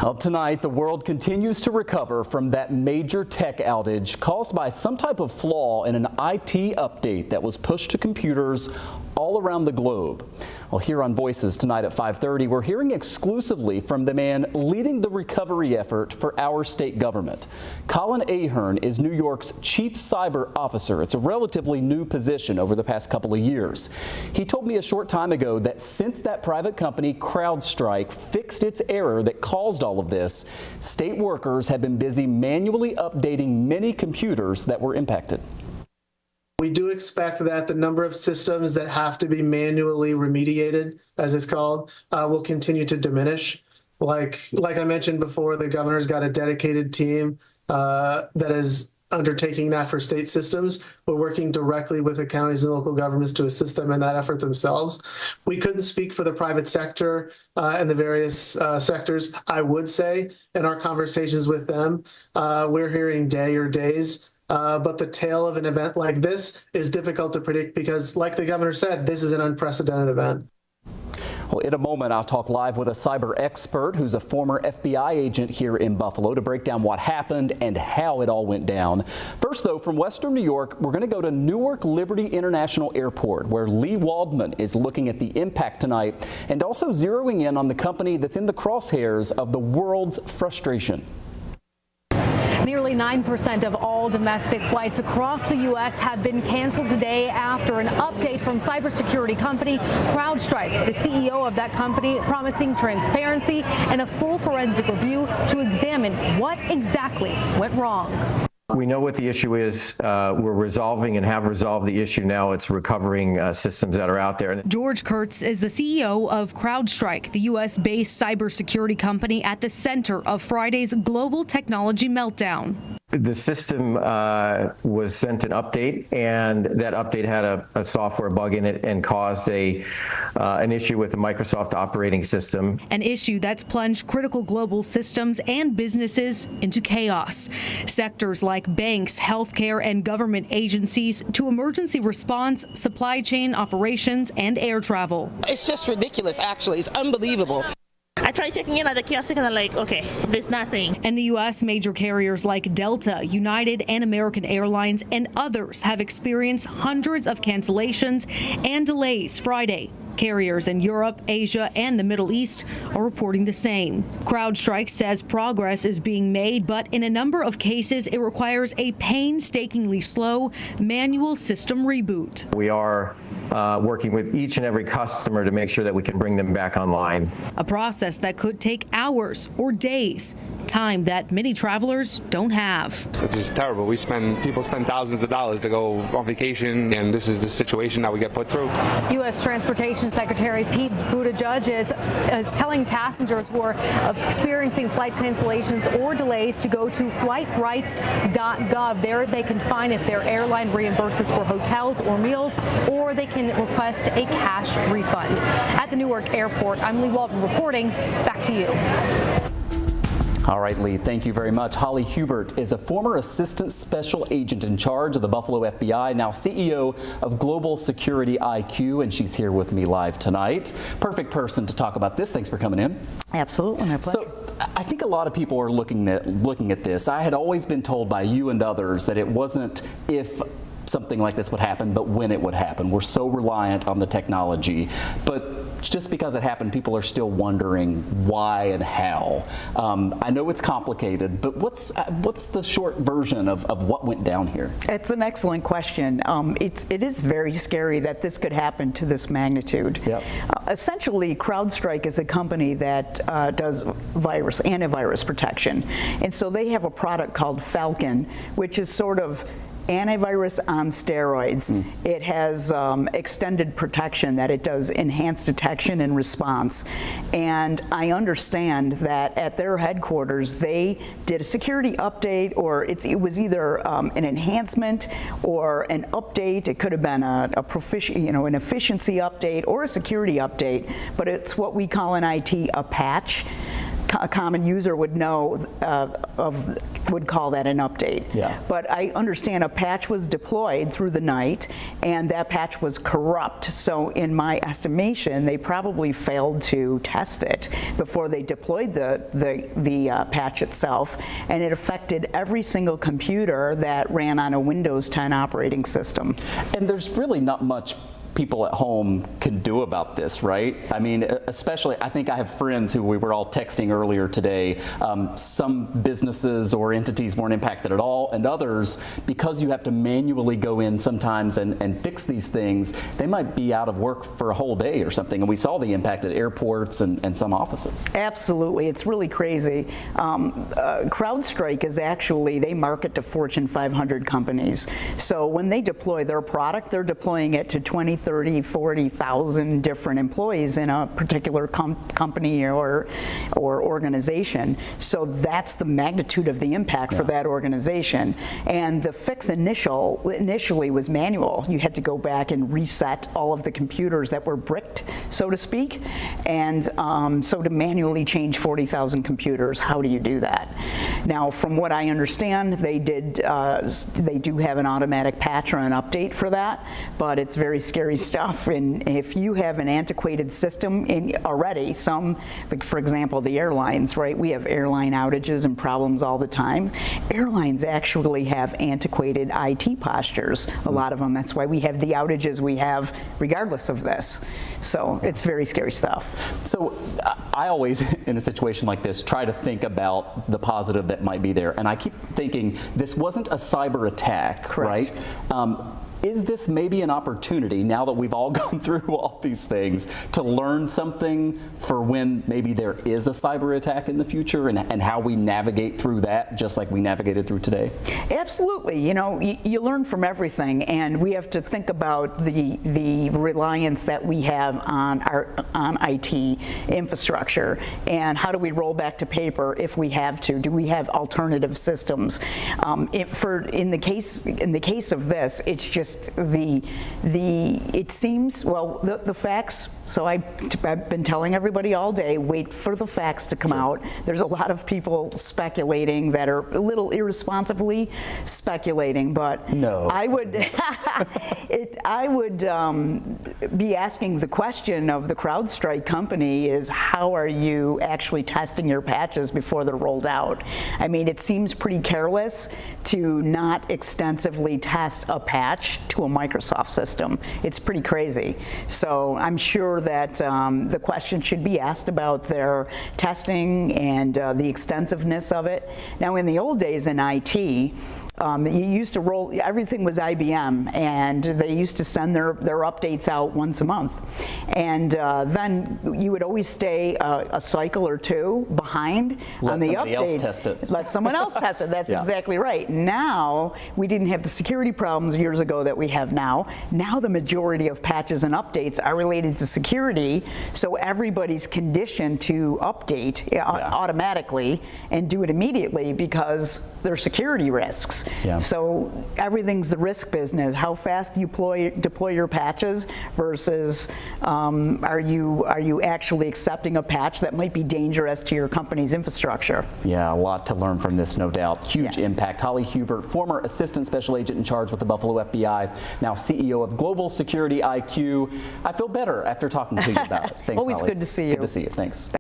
Well, tonight, the world continues to recover from that major tech outage caused by some type of flaw in an IT update that was pushed to computers all around the globe. Well, here on Voices tonight at 5:30, we're hearing exclusively from the man leading the recovery effort for our state government. Colin Ahern is New York's Chief Cyber Officer. It's a relatively new position over the past couple of years. He told me a short time ago that since that private company, CrowdStrike, fixed its error that caused all of this, state workers have been busy manually updating many computers that were impacted. We do expect that the number of systems that have to be manually remediated, as it's called, will continue to diminish. Like I mentioned before, the governor's got a dedicated team that is undertaking that for state systems. We're working directly with the counties and local governments to assist them in that effort themselves. We couldn't speak for the private sector and the various sectors. I would say in our conversations with them, we're hearing day or days. But the tail of an event like this is difficult to predict because, like the governor said, this is an unprecedented event. Well, in a moment, I'll talk live with a cyber expert who's a former FBI agent here in Buffalo to break down what happened and how it all went down. First, though, from Western New York, we're going to go to Newark Liberty International Airport, where Lee Waldman is looking at the impact tonight and also zeroing in on the company that's in the crosshairs of the world's frustration. Nearly 9% of all domestic flights across the U.S. have been canceled today after an update from cybersecurity company CrowdStrike. The CEO of that company promising transparency and a full forensic review to examine what exactly went wrong. We know what the issue is. We're resolving and have resolved the issue now. It's recovering systems that are out there. George Kurtz is the CEO of CrowdStrike, the U.S.-based cybersecurity company at the center of Friday's global technology meltdown. The system was sent an update, and that update had a software bug in it and caused an issue with the Microsoft operating system. An issue that's plunged critical global systems and businesses into chaos. Sectors like banks, healthcare, and government agencies to emergency response, supply chain operations, and air travel. It's just ridiculous, actually. It's unbelievable. I tried checking in at the kiosk and I'm like, okay, there's nothing. And the U.S. major carriers like Delta, United, and American Airlines and others have experienced hundreds of cancellations and delays Friday. Carriers in Europe, Asia, and the Middle East are reporting the same. CrowdStrike says progress is being made, but in a number of cases, it requires a painstakingly slow manual system reboot. We are working with each and every customer to make sure that we can bring them back online. A process that could take hours or days, time that many travelers don't have. It's just terrible. People spend thousands of dollars to go on vacation, and this is the situation that we get put through. U.S. Transportation Secretary Pete Buttigieg is telling passengers who are experiencing flight cancellations or delays to go to flightrights.gov. There they can find if their airline reimburses for hotels or meals, or they can request a cash refund. At the Newark Airport, I'm Lee Walton reporting. Back to you. All right, Lee, thank you very much. Holly Hubert is a former assistant special agent in charge of the Buffalo FBI, now CEO of Global Security IQ, and she's here with me live tonight. Perfect person to talk about this. Thanks for coming in. Absolutely, my pleasure. So, I think a lot of people are looking at this. I had always been told by you and others that it wasn't if something like this would happen, but when it would happen. We're so reliant on the technology. But just because it happened, people are still wondering why and how. I know it's complicated, but what's the short version of what went down here? It's an excellent question. It is very scary that this could happen to this magnitude. Yep. Essentially, CrowdStrike is a company that does antivirus protection. And so they have a product called Falcon, which is sort of antivirus on steroids. It has extended protection, that it does enhanced detection and response. And I understand that at their headquarters, they did a security update, or it was either an enhancement or an update. It could have been an efficiency update or a security update, but it's what we call in IT a patch. A common user would know of would call that an update. Yeah. But I understand a patch was deployed through the night, and that patch was corrupt. So in my estimation, they probably failed to test it before they deployed the patch itself, and it affected every single computer that ran on a Windows 10 operating system. And there's really not much people at home can do about this, right? I mean, especially, I think I have friends who we were all texting earlier today. Some businesses or entities weren't impacted at all, and others, because you have to manually go in sometimes and fix these things, they might be out of work for a whole day or something. And we saw the impact at airports and some offices. Absolutely, it's really crazy. CrowdStrike is actually, they market to Fortune 500 companies. So when they deploy their product, they're deploying it to 20, 30, 40,000 different employees in a particular company or organization. So that's the magnitude of the impact for that organization. And the fix initially was manual. You had to go back and reset all of the computers that were bricked, so to speak. And so to manually change 40,000 computers, how do you do that? Now, from what I understand, they do have an automatic patch or an update for that, but it's very scary stuff. And if you have an antiquated system already, like for example, the airlines, right? We have airline outages and problems all the time. Airlines actually have antiquated IT postures, a lot of them. That's why we have the outages we have regardless of this. So it's very scary stuff. So I always, in a situation like this, try to think about the positive that might be there. And I keep thinking this wasn't a cyber attack, right? Is this maybe an opportunity, now that we've all gone through all these things, to learn something for when maybe there is a cyber attack in the future, and how we navigate through that, just like we navigated through today? Absolutely. You know, you learn from everything, and we have to think about the reliance that we have on IT infrastructure, and how do we roll back to paper if we have to? Do we have alternative systems? In the case of this, it's just it seems, well, the facts. So I've been telling everybody all day, wait for the facts to come out. There's a lot of people speculating that are a little irresponsibly speculating, but no. I would be asking the question of the CrowdStrike company is, how are you actually testing your patches before they're rolled out? I mean, it seems pretty careless to not extensively test a patch to a Microsoft system. It's pretty crazy. So I'm sure that the question should be asked about their testing and the extensiveness of it. Now, in the old days in IT, you used to roll, everything was IBM, and they used to send their updates out once a month. And then you would always stay a cycle or two behind on the updates. Else test it. Let someone else test it. That's exactly right. Now, we didn't have the security problems years ago that we have now. Now the majority of patches and updates are related to security, so everybody's conditioned to update automatically and do it immediately because there are security risks. So everything's the risk business. How fast you deploy your patches versus are you actually accepting a patch that might be dangerous to your company's infrastructure? Yeah, a lot to learn from this, no doubt. Huge impact. Holly Hubert, former Assistant Special Agent in charge with the Buffalo FBI, now CEO of Global Security IQ. I feel better after talking to you about it. Thanks, Always Holly. good to see you. Good to see you. Thanks.